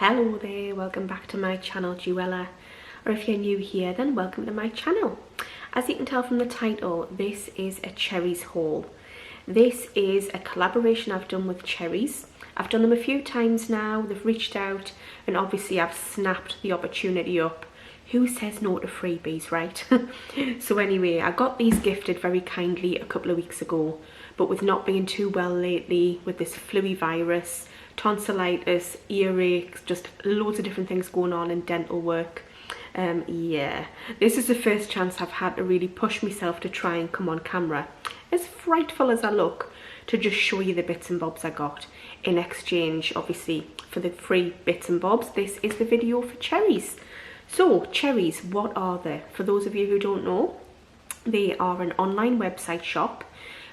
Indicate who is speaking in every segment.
Speaker 1: Hello there, welcome back to my channel Juella, or if you're new here then welcome to my channel. As you can tell from the title, this is a Cherryz haul. This is a collaboration I've done with Cherryz. I've done them a few times now, they've reached out and obviously I've snapped the opportunity up. Who says no to freebies, right? So anyway, I got these gifted very kindly a couple of weeks ago, but with not being too well lately, with this flu virus, tonsillitis, earaches, just loads of different things going on in dental work. Yeah, this is the first chance I've had to really push myself to try and come on camera, as frightful as I look, to just show you the bits and bobs I got in exchange, obviously, for the free bits and bobs. This is the video for Cherryz. So, Cherryz, what are they? For those of you who don't know, they are an online website shop,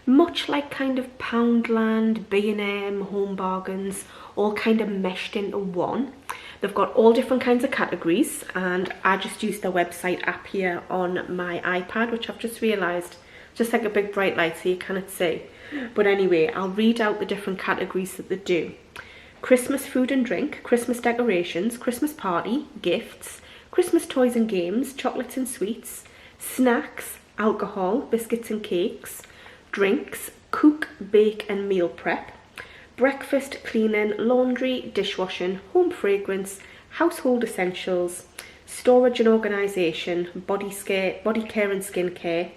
Speaker 1: much like kind of Poundland, B&M, Home Bargains, all kind of meshed into one. They've got all different kinds of categories, and I just used their website app here on my iPad, which I've just realised, just like a big bright light so you cannot see. But anyway, I'll read out the different categories that they do. Christmas food and drink, Christmas decorations, Christmas party, gifts, Christmas toys and games, chocolates and sweets, snacks, alcohol, biscuits and cakes, drinks, cook, bake and meal prep, breakfast, cleaning, laundry, dishwashing, home fragrance, household essentials, storage and organisation, body care and skin care,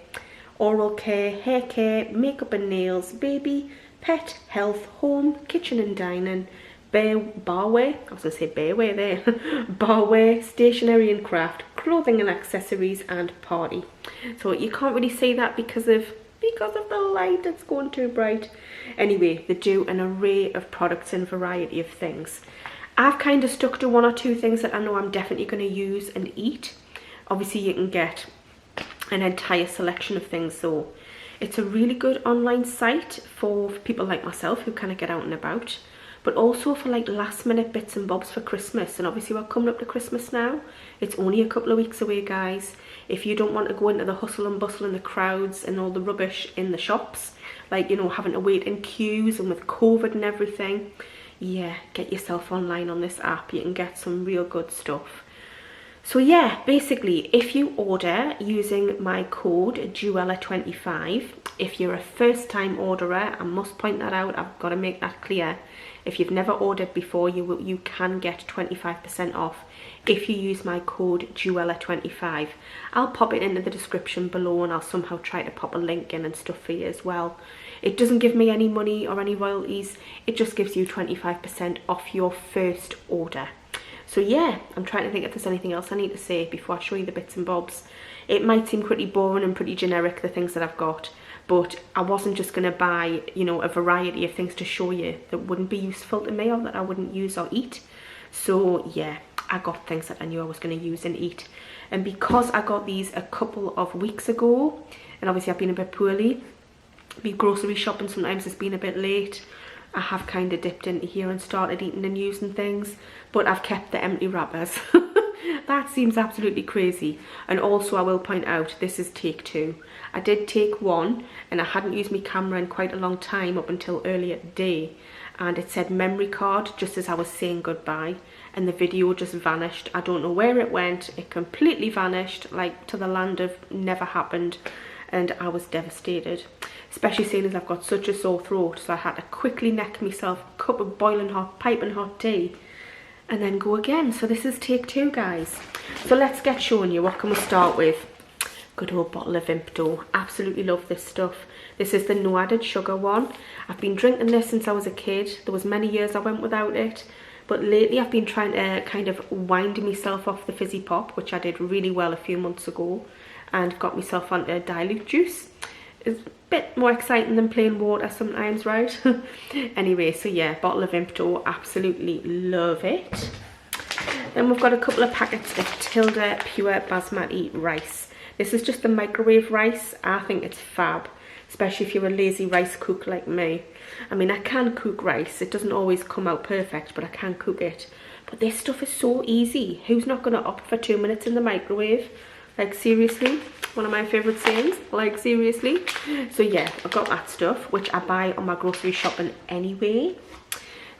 Speaker 1: oral care, hair care, makeup and nails, baby, pet, health, home, kitchen and dining, barware, I was going to say bareware there, barware, stationery and craft, clothing and accessories, and party. So you can't really see that because of the light, it's going too bright. Anyway, they do an array of products and variety of things. I've kind of stuck to one or two things that I know I'm definitely going to use and eat. Obviously you can get an entire selection of things, so it's a really good online site for people like myself who kind of get out and about, but also for like last minute bits and bobs for Christmas. And obviously we're coming up to Christmas now. It's only a couple of weeks away, guys. If you don't want to go into the hustle and bustle and the crowds and all the rubbish in the shops, like, you know, having to wait in queues and with COVID and everything, yeah, get yourself online on this app. You can get some real good stuff. So yeah, basically, if you order using my code Juella25, if you're a first time orderer, I must point that out, I've got to make that clear. If you've never ordered before, you can get 25% off if you use my code Juella25. I'll pop it into the description below and I'll somehow try to pop a link in and stuff for you as well. It doesn't give me any money or any royalties, it just gives you 25% off your first order. So yeah, I'm trying to think if there's anything else I need to say before I show you the bits and bobs. It might seem pretty boring and pretty generic, the things that I've got, but I wasn't just going to buy, you know, a variety of things to show you that wouldn't be useful to me or that I wouldn't use or eat. So yeah, I got things that I knew I was going to use and eat. And because I got these a couple of weeks ago, and obviously I've been a bit poorly, me grocery shopping sometimes has been a bit late, I have kind of dipped into here and started eating and using things, but I've kept the empty wrappers. That seems absolutely crazy. And also I will point out, this is take two. I did take one and I hadn't used my camera in quite a long time up until earlier today, and it said memory card just as I was saying goodbye, and the video just vanished. I don't know where it went, it completely vanished, like to the land of never happened, and I was devastated. Especially seeing as I've got such a sore throat, so I had to quickly neck myself a cup of boiling hot, piping hot tea, and then go again. So this is take two, guys. So let's get showing you. What can we start with? Good old bottle of Impto. Absolutely love this stuff. This is the no added sugar one. I've been drinking this since I was a kid. There was many years I went without it, but lately I've been trying to kind of wind myself off the fizzy pop, which I did really well a few months ago, and got myself onto dilute juice. It's a bit more exciting than plain water sometimes, right? Anyway, so yeah, bottle of Impto, absolutely love it. Then we've got a couple of packets of Tilda Pure Basmati rice. This is just the microwave rice. I think it's fab, especially if you're a lazy rice cook like me. I mean, I can cook rice. It doesn't always come out perfect, but I can cook it. But this stuff is so easy. Who's not going to opt for 2 minutes in the microwave? Like, seriously, one of my favourite sayings, like, seriously. So yeah, I've got that stuff, which I buy on my grocery shopping anyway.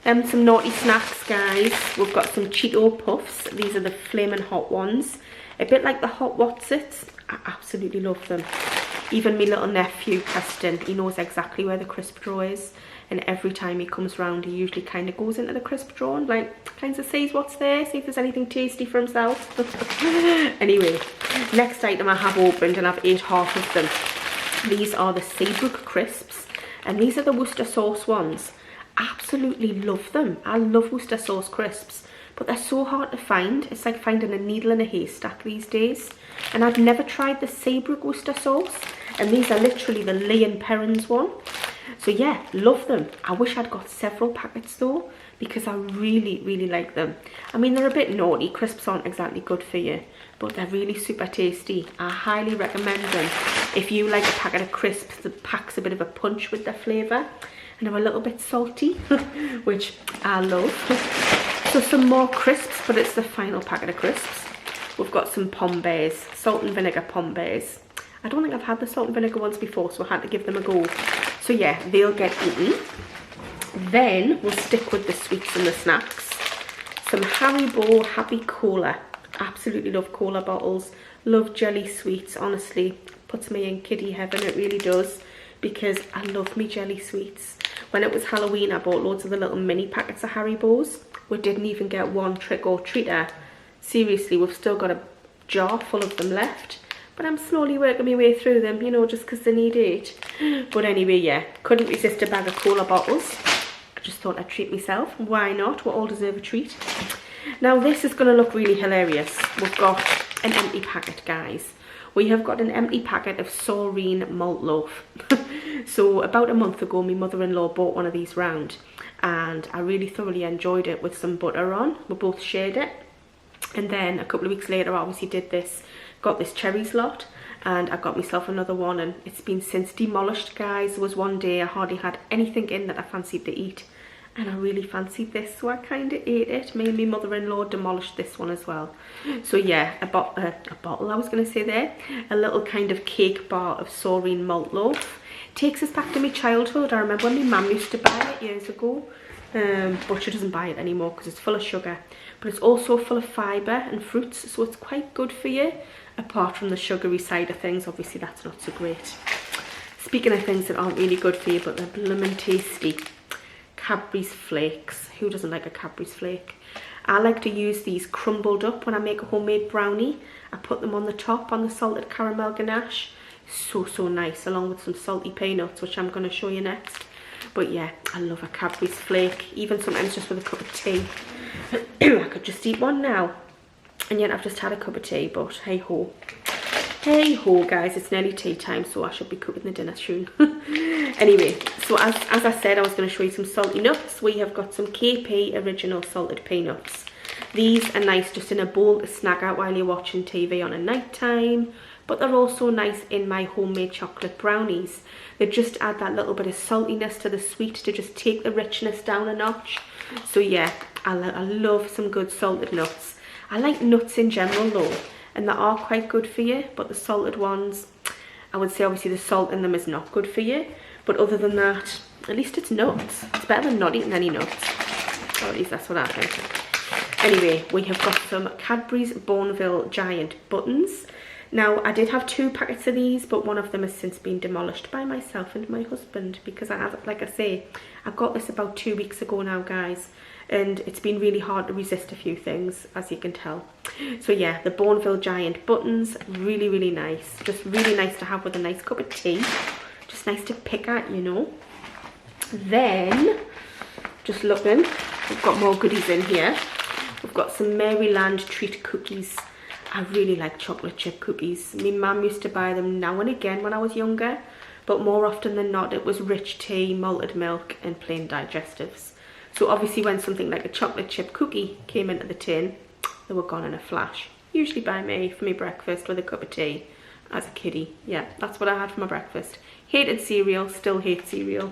Speaker 1: Some naughty snacks, guys. We've got some Cheeto Puffs. These are the flaming hot ones. A bit like the Hot Whatsits. I absolutely love them. Even my little nephew, Preston, he knows exactly where the crisp drawer is. And every time he comes round, he usually kind of goes into the crisp drawer and like kind of sees what's there, see if there's anything tasty for himself. Anyway, next item I have opened, and I've ate half of them. These are the Seabrook crisps, and these are the Worcester sauce ones. Absolutely love them. I love Worcester sauce crisps, but they're so hard to find. It's like finding a needle in a haystack these days. And I've never tried the Seabrook Worcester sauce, and these are literally the Lee and Perrins one. So yeah, love them. I wish I'd got several packets though, because I really like them. I mean, they're a bit naughty. Crisps aren't exactly good for you, but they're really super tasty. I highly recommend them if you like a packet of crisps that packs a bit of a punch with their flavour and are a little bit salty, which I love. So some more crisps, but it's the final packet of crisps. We've got some Pom Bears, salt and vinegar Pom Bears. I don't think I've had the salt and vinegar ones before, so I had to give them a go. So yeah, they'll get eaten. Then we'll stick with the sweets and the snacks. Some Haribo Happy Cola. Absolutely love cola bottles. Love jelly sweets, honestly. Puts me in kiddie heaven, it really does. Because I love me jelly sweets. When it was Halloween, I bought loads of the little mini packets of Haribos. We didn't even get one trick or treater. Seriously, we've still got a jar full of them left. But I'm slowly working my way through them, you know, just because they need it. But anyway, yeah, couldn't resist a bag of cola bottles. I just thought I'd treat myself. Why not? We all deserve a treat. Now, this is going to look really hilarious. We've got an empty packet, guys. We have got an empty packet of Saurine malt loaf. So about a month ago, my mother-in-law bought one of these round. And I really thoroughly enjoyed it with some butter on. We both shared it. And then a couple of weeks later, I obviously got this Cherryz lot, and I got myself another one, and it's been since demolished, guys. There was one day I hardly had anything in that I fancied to eat, and I really fancied this, so I kind of ate it. Me and my mother-in-law demolished this one as well. So yeah, a bottle, I was going to say there, a little kind of cake bar of Saurine malt loaf. Takes us back to my childhood. I remember when my mum used to buy it years ago. But she doesn't buy it anymore because it's full of sugar, but it's also full of fibre and fruits, so it's quite good for you, apart from the sugary side of things. Obviously that's not so great. Speaking of things that aren't really good for you but they're blooming tasty, Cadbury's flakes. Who doesn't like a Cadbury's flake? I like to use these crumbled up when I make a homemade brownie. I put them on the top on the salted caramel ganache. So nice, along with some salty peanuts, which I'm going to show you next. But yeah, I love a Cadbury's flake, even sometimes just with a cup of tea. I could just eat one now, and yet I've just had a cup of tea, but hey ho. Hey ho, guys, it's nearly tea time, so I should be cooking the dinner soon. Anyway, so as I said, I was going to show you some salty nuts. We have got some KP original salted peanuts. These are nice just in a bowl to snack out while you're watching TV on a night time. But they're also nice in my homemade chocolate brownies. They just add that little bit of saltiness to the sweet to just take the richness down a notch. So yeah, I love some good salted nuts. I like nuts in general though, and they are quite good for you, but the salted ones, I would say obviously the salt in them is not good for you. But other than that, at least it's nuts. It's better than not eating any nuts. Or at least that's what I think. Anyway, we have got some Cadbury's Bourneville Giant Buttons. Now, I did have 2 packets of these, but one of them has since been demolished by myself and my husband because I have, like I say, I got this about 2 weeks ago now, guys, and it's been really hard to resist a few things, as you can tell. So yeah, the Bourneville Giant Buttons, really nice. Just really nice to have with a nice cup of tea. Just nice to pick at, you know. Then, just looking, we've got more goodies in here. We've got some Maryland treat cookies. I really like chocolate chip cookies. My mum used to buy them now and again when I was younger, but more often than not it was rich tea, malted milk and plain digestives. So obviously when something like a chocolate chip cookie came into the tin, they were gone in a flash. Usually by me for my breakfast with a cup of tea as a kiddie. Yeah, that's what I had for my breakfast. Hated cereal, still hate cereal,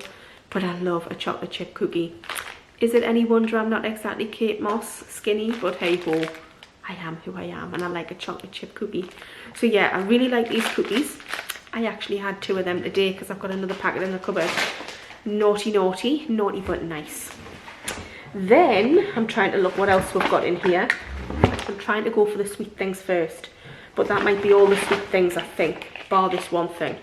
Speaker 1: but I love a chocolate chip cookie. Is it any wonder I'm not exactly Kate Moss skinny, but hey ho. I am who I am, and I like a chocolate chip cookie. So yeah, I really like these cookies. I actually had 2 of them today because I've got another packet in the cupboard. Naughty but nice. Then I'm trying to look what else we've got in here. I'm trying to go for the sweet things first, but that might be all the sweet things, I think, bar this one thing.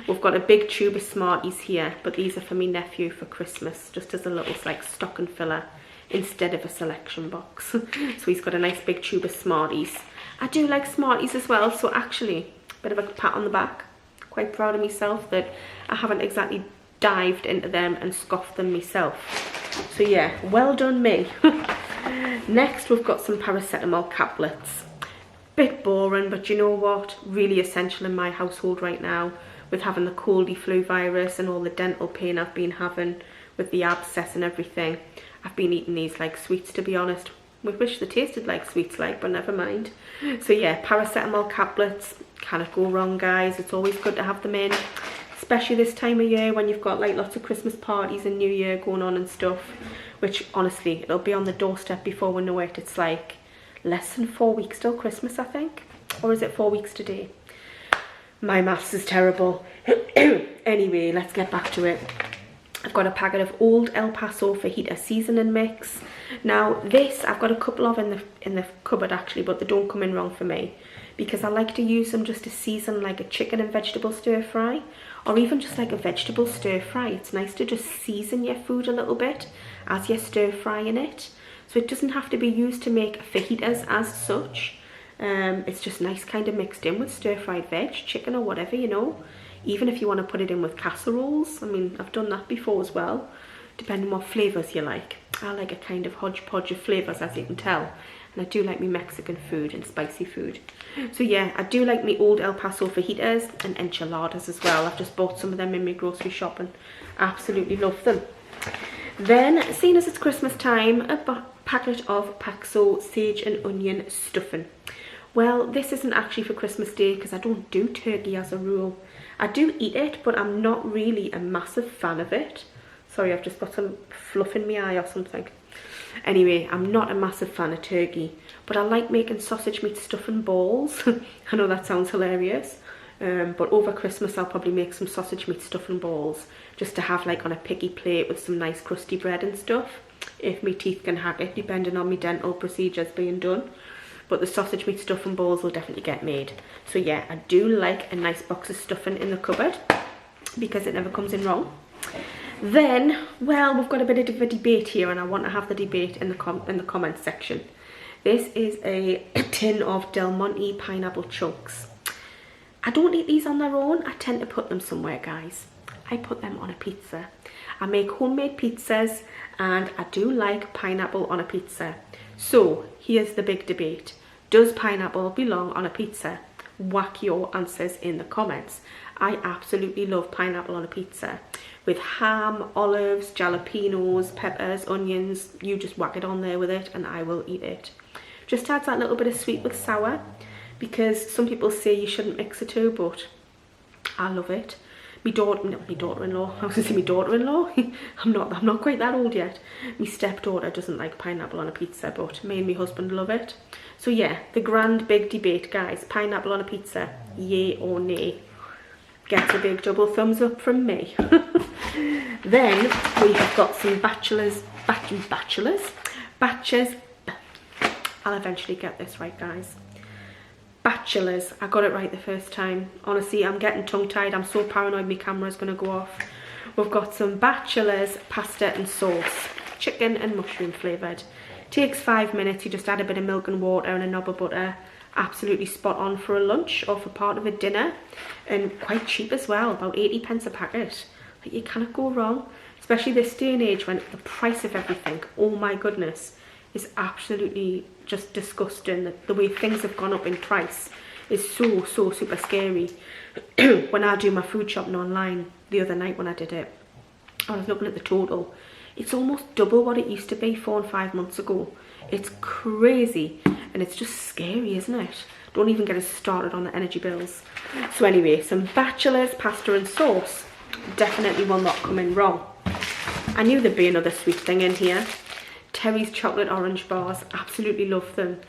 Speaker 1: We've got a big tube of Smarties here, but these are for my nephew for Christmas, just as a little like stocking filler instead of a selection box. So he's got a nice big tube of Smarties. I do like Smarties as well, so actually, a bit of a pat on the back. Quite proud of myself that I haven't exactly dived into them and scoffed them myself. So yeah, well done me. Next we've got some paracetamol caplets. Bit boring, but you know what? Really essential in my household right now, with having the coldy flu virus and all the dental pain I've been having with the abscess and everything. I've been eating these like sweets, to be honest. We wish they tasted like sweets, like, but never mind. So yeah, paracetamol caplets, cannot go wrong, guys. It's always good to have them in, especially this time of year when you've got like lots of Christmas parties and New Year going on and stuff, which honestly, it'll be on the doorstep before we know it. It's like less than 4 weeks till Christmas, I think. Or is it 4 weeks today? My maths is terrible. Anyway, let's get back to it. I've got a packet of Old El Paso fajita seasoning mix. Now this, I've got a couple of in the cupboard actually, but they don't come in wrong for me, because I like to use them just to season like a chicken and vegetable stir fry, or even just like a vegetable stir fry. It's nice to just season your food a little bit as you're stir frying it. So it doesn't have to be used to make fajitas as such. It's just nice kind of mixed in with stir fried veg, chicken or whatever, you know. Even if you want to put it in with casseroles, I mean, I've done that before as well, depending what flavours you like. I like a kind of hodgepodge of flavours, as you can tell, and I do like me Mexican food and spicy food. So yeah, I do like me Old El Paso fajitas and enchiladas as well. I've just bought some of them in my grocery shop and absolutely love them. Then, seeing as it's Christmas time, a packet of Paxo sage and onion stuffing. Well, this isn't actually for Christmas Day because I don't do turkey as a rule. I do eat it, but I'm not really a massive fan of it. Sorry, I've just got some fluff in my eye or something. Anyway, I'm not a massive fan of turkey, but I like making sausage meat stuffing balls. I know that sounds hilarious, but over Christmas I'll probably make some sausage meat stuffing balls just to have like on a picky plate with some nice crusty bread and stuff, if my teeth can hack it, depending on my dental procedures being done. But the sausage meat stuffing balls will definitely get made. So yeah, I do like a nice box of stuffing in the cupboard because it never comes in wrong. Then, well, we've got a bit of a debate here, and I want to have the debate in the comments section. This is a tin of Del Monte pineapple chunks. I don't eat these on their own. I tend to put them somewhere, guys. I put them on a pizza. I make homemade pizzas, and I do like pineapple on a pizza. So here's the big debate. Does pineapple belong on a pizza? Whack your answers in the comments. I absolutely love pineapple on a pizza. With ham, olives, jalapenos, peppers, onions, you just whack it on there with it and I will eat it. Just adds that little bit of sweet with sour, because some people say you shouldn't mix the two, but I love it. My daughter-in-law, I was going to say my daughter-in-law, I'm not quite that old yet. My stepdaughter doesn't like pineapple on a pizza, but me and my husband love it. So yeah, the grand big debate, guys, pineapple on a pizza, yay or nay? Gets a big double thumbs up from me. Then we have got some batches, I'll eventually get this right, guys. Bachelors, I got it right the first time. Honestly, I'm getting tongue-tied. I'm so paranoid my camera's going to go off. We've got some Bachelors pasta and sauce, chicken and mushroom flavoured. Takes 5 minutes. You just add a bit of milk and water and a knob of butter. Absolutely spot on for a lunch or for part of a dinner, and quite cheap as well, about 80 pence a packet. Like, you cannot go wrong, especially this day and age when the price of everything, oh my goodness, is absolutely just disgusting. The way things have gone up in price is so super scary. When I do my food shopping online the other night when I did it, I was looking at the total. It's almost double what it used to be 4 and 5 months ago. It's crazy, and it's just scary, isn't it? Don't even get us started on the energy bills. So anyway, some Bachelors pasta and sauce definitely will not come in wrong. I knew there'd be another sweet thing in here. Cherryz chocolate orange bars, absolutely love them.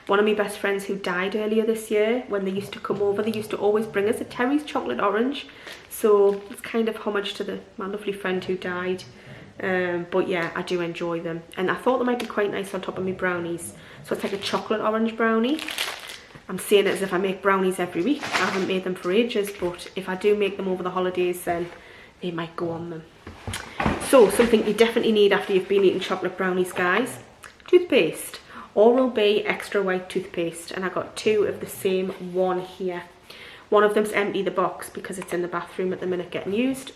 Speaker 1: One of my best friends who died earlier this year, when they used to come over, they used to always bring us a Cherryz chocolate orange. So it's kind of homage to my lovely friend who died. But yeah, I do enjoy them, and I thought they might be quite nice on top of my brownies. So it's like a chocolate orange brownie. I'm saying it as if I make brownies every week. I haven't made them for ages, but if I do make them over the holidays, then they might go on them. So something you definitely need after you've been eating chocolate brownies, guys: toothpaste. Oral-B extra white toothpaste, and I got 2 of the same one here. One of them's empty, the box, because it's in the bathroom at the minute getting used,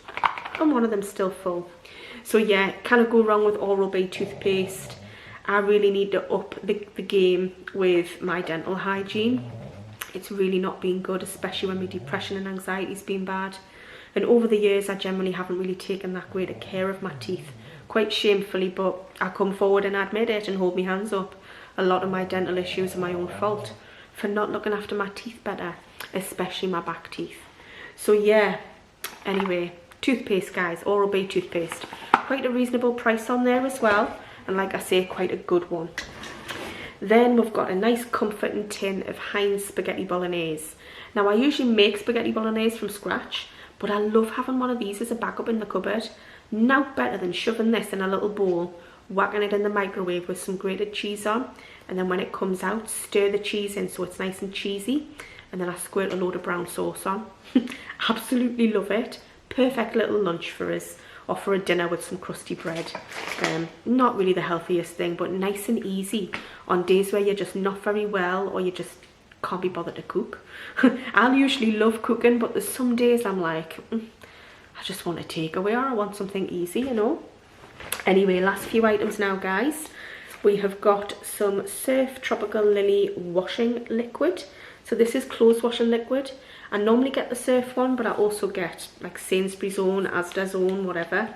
Speaker 1: and one of them's still full. So yeah, can't go wrong with Oral-B toothpaste. I really need to up the game with my dental hygiene. It's really not been good, especially when my depression and anxiety's been bad. And over the years, I generally haven't really taken that great a care of my teeth. Quite shamefully, but I come forward and admit it and hold my hands up. A lot of my dental issues are my own fault for not looking after my teeth better, especially my back teeth. So yeah, anyway, toothpaste, guys, Oral-B toothpaste. Quite a reasonable price on there as well, and like I say, quite a good one. Then we've got a nice comforting tin of Heinz spaghetti bolognese. Now I usually make spaghetti bolognese from scratch, but I love having one of these as a backup in the cupboard. Now better than shoving this in a little bowl, whacking it in the microwave with some grated cheese on, and then when it comes out, stir the cheese in so it's nice and cheesy, and then I squirt a load of brown sauce on. Absolutely love it. Perfect little lunch for us, or for a dinner with some crusty bread. Not really the healthiest thing, but nice and easy on days where you're just not very well, or you just can't be bothered to cook. I'll usually love cooking, but there's some days I'm like, I just want a takeaway, or I want something easy, you know. Anyway, last few items now, guys. We have got some Surf Tropical Lily washing liquid. So this is clothes washing liquid. I normally get the Surf one, but I also get like Sainsbury's own, Asda's own, whatever.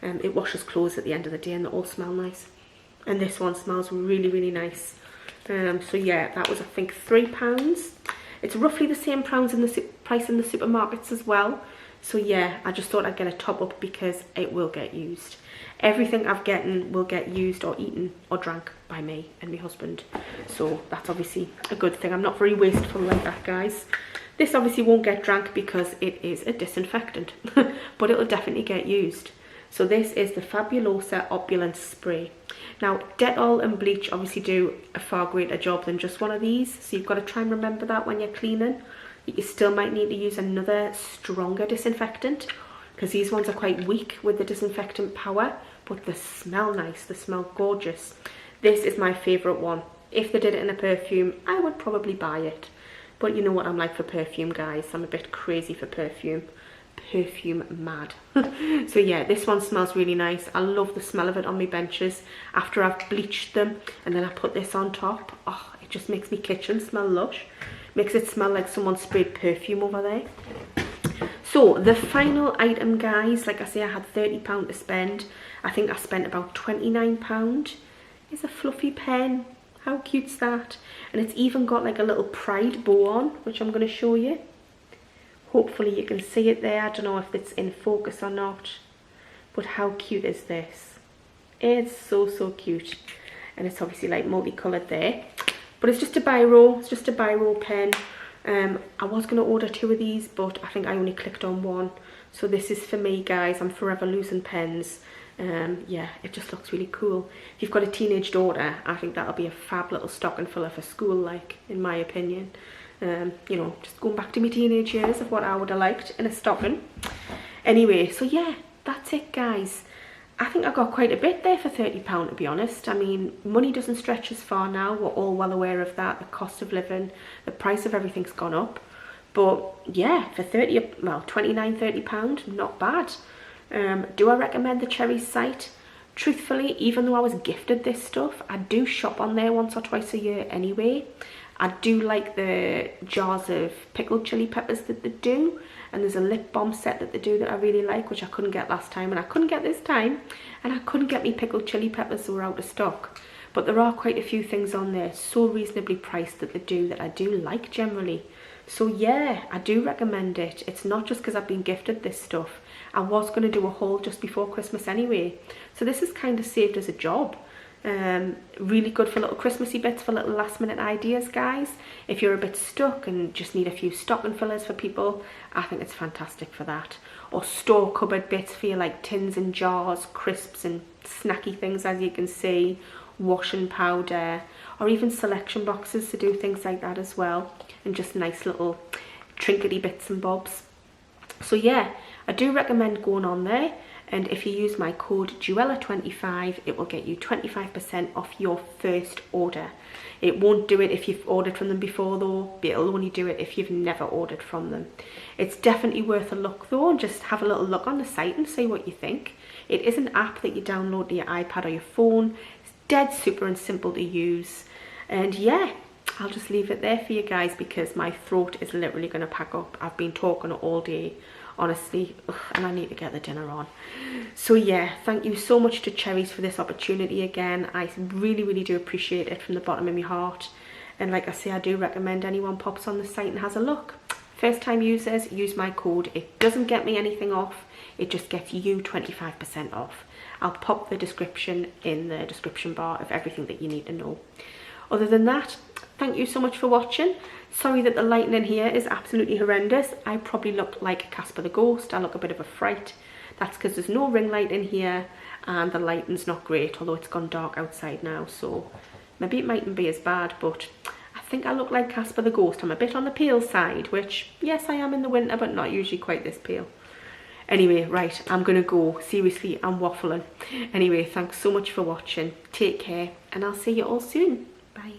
Speaker 1: It washes clothes at the end of the day, and they all smell nice. And this one smells really, really nice. So yeah, that was, I think, £3. It's roughly the same price in the supermarkets as well. So yeah, I just thought I'd get a top up because it will get used. Everything I've gotten will get used or eaten or drank by me and my husband. So that's obviously a good thing. I'm not very wasteful like that, guys. This obviously won't get drank because it is a disinfectant, but it'll definitely get used. So this is the Fabulosa Opulence Spray. Now, Dettol and bleach obviously do a far greater job than just one of these. So you've got to try and remember that when you're cleaning. You still might need to use another stronger disinfectant, because these ones are quite weak with the disinfectant power, but they smell nice, they smell gorgeous. This is my favourite one. If they did it in a perfume, I would probably buy it. But you know what I'm like for perfume, guys. I'm a bit crazy for perfume. Perfume mad. So yeah, this one smells really nice. I love the smell of it on my benches after I've bleached them, and then I put this on top. Oh, it just makes my kitchen smell lush. Makes it smell like someone sprayed perfume over there. So the final item, guys, like I say, I had £30 to spend. I think I spent about £29. It's a fluffy pen. How cute's that? And it's even got like a little pride bow on, which I'm going to show you. Hopefully you can see it there. I don't know if it's in focus or not, but how cute is this? It's so, so cute. And it's obviously like multicoloured there. But it's just a biro, it's just a biro pen. I was going to order 2 of these, but I think I only clicked on one. So this is for me, guys. I'm forever losing pens. Yeah, it just looks really cool. If you've got a teenage daughter, I think that'll be a fab little stocking filler for school, like, in my opinion. You know, just going back to my teenage years of what I would have liked in a stocking. Anyway, so yeah, that's it, guys. I think I got quite a bit there for £30, to be honest. I mean, money doesn't stretch as far now. We're all well aware of that. The cost of living, the price of everything's gone up. But yeah, for £30, not bad. Do I recommend the Cherryz site? Truthfully, even though I was gifted this stuff, I do shop on there once or twice a year anyway. I do like the jars of pickled chili peppers that they do, and there's a lip balm set that they do that I really like, which I couldn't get last time, and I couldn't get this time, and I couldn't get me pickled chili peppers, so we're out of stock. But there are quite a few things on there so reasonably priced that they do that I do like generally. So yeah, I do recommend it. It's not just because I've been gifted this stuff. I was going to do a haul just before Christmas anyway, so this is kind of saved as a job. Really good for little Christmassy bits, for little last minute ideas, guys. If you're a bit stuck and just need a few stocking fillers for people, I think it's fantastic for that. Or store cupboard bits for your like tins and jars, crisps and snacky things, as you can see, washing powder, or even selection boxes to do things like that as well, and just nice little trinkety bits and bobs. So yeah, I do recommend going on there, and if you use my code Juella25, it will get you 25% off your first order. It won't do it if you've ordered from them before though, but it'll only do it if you've never ordered from them. It's definitely worth a look though, and just have a little look on the site and see what you think. It is an app that you download to your iPad or your phone. It's dead super and simple to use. And yeah, I'll just leave it there for you guys because my throat is literally going to pack up. I've been talking all day, honestly, and I need to get the dinner on. So yeah, thank you so much to Cherryz for this opportunity again. I really do appreciate it from the bottom of my heart. And like I say, I do recommend anyone pops on the site and has a look. First time users, use my code. It doesn't get me anything off, it just gets you 25% off. I'll pop the description in the description bar of everything that you need to know. Other than that, thank you so much for watching. Sorry that the lighting in here is absolutely horrendous. I probably look like Casper the Ghost. I look a bit of a fright. That's because there's no ring light in here and the lighting's not great, although it's gone dark outside now, so maybe it mightn't be as bad, but I think I look like Casper the Ghost. I'm a bit on the pale side, which yes, I am in the winter, but not usually quite this pale. Anyway, right, I'm gonna go. Seriously, I'm waffling. Anyway, thanks so much for watching. Take care, and I'll see you all soon. Bye.